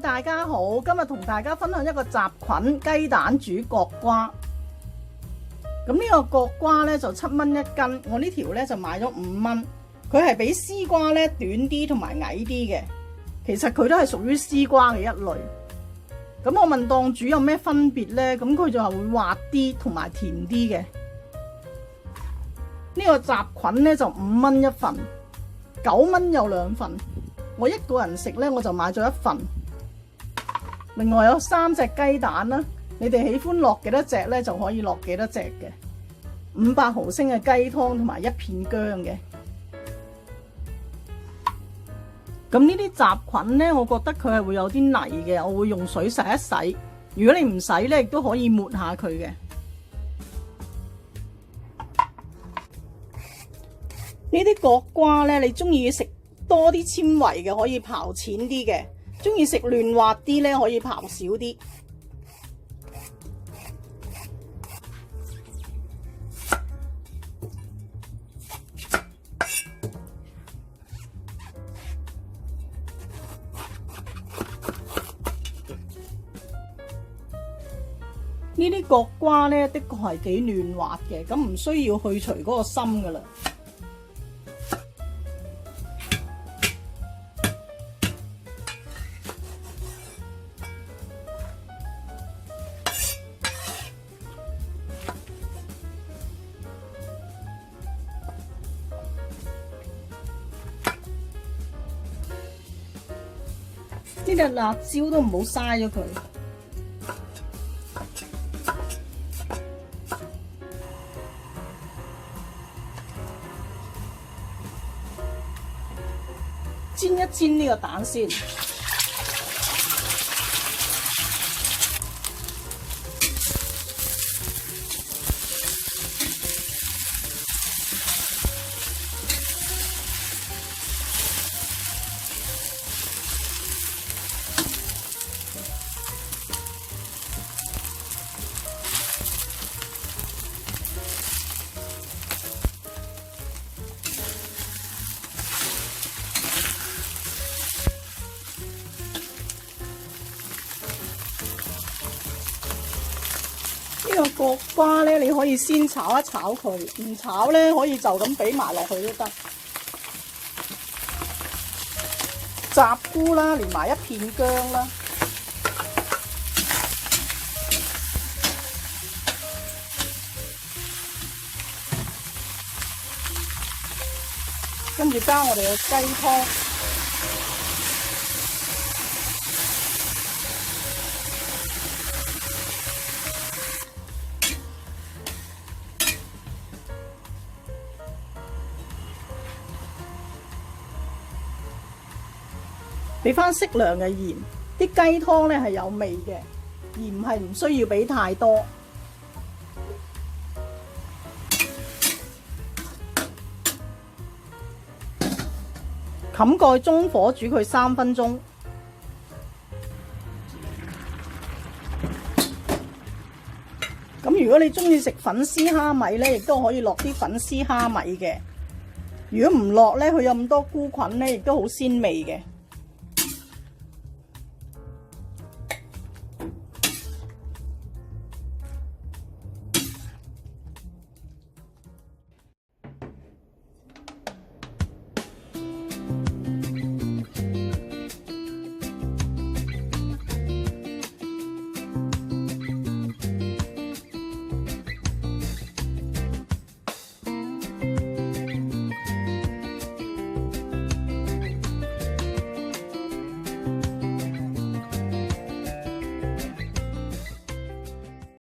大家好，今日同大家分享一個雜菌雞蛋煮角瓜。咁呢個角瓜呢，就7蚊一斤，我呢條呢就買咗5蚊。佢係比絲瓜呢短啲同埋矮啲嘅，其實佢都係屬於絲瓜嘅一類。咁我問檔主有咩分別呢？咁佢就係會滑啲同埋甜啲嘅。呢個雜菌呢，就5蚊一份，9蚊有2份。我一個人食呢，我就買咗1份。另外有3隻雞蛋啦，你哋喜歡落幾多隻呢，就可以落幾多隻嘅。500毫升嘅雞湯同埋1片薑嘅。咁呢啲雜菌呢，我覺得佢係會有啲泥嘅，我會用水洗一洗。如果你唔洗呢，亦都可以抹下佢嘅。呢啲角瓜呢，你中意食多啲纖維嘅，可以刨淺啲嘅；中意食嫩滑啲呢，可以刨少啲。呢啲角瓜呢，的確係幾嫩滑嘅，咁唔需要去除嗰個心噶啦。呢隻辣椒都唔好嘥咗佢。煎一煎呢個蛋先。呢個角瓜咧，你可以先炒一炒佢，唔炒咧可以就咁俾埋落去都得。雜菇啦，連埋1片薑啦，跟住加我哋嘅雞湯。俾翻適量嘅鹽，啲雞湯咧係有味嘅，鹽係唔需要俾太多。冚蓋中火煮佢3分鐘。咁如果你中意食粉絲蝦米咧，亦都可以落啲粉絲蝦米嘅。如果唔落咧，佢有咁多菇菌咧，亦都好鮮味嘅。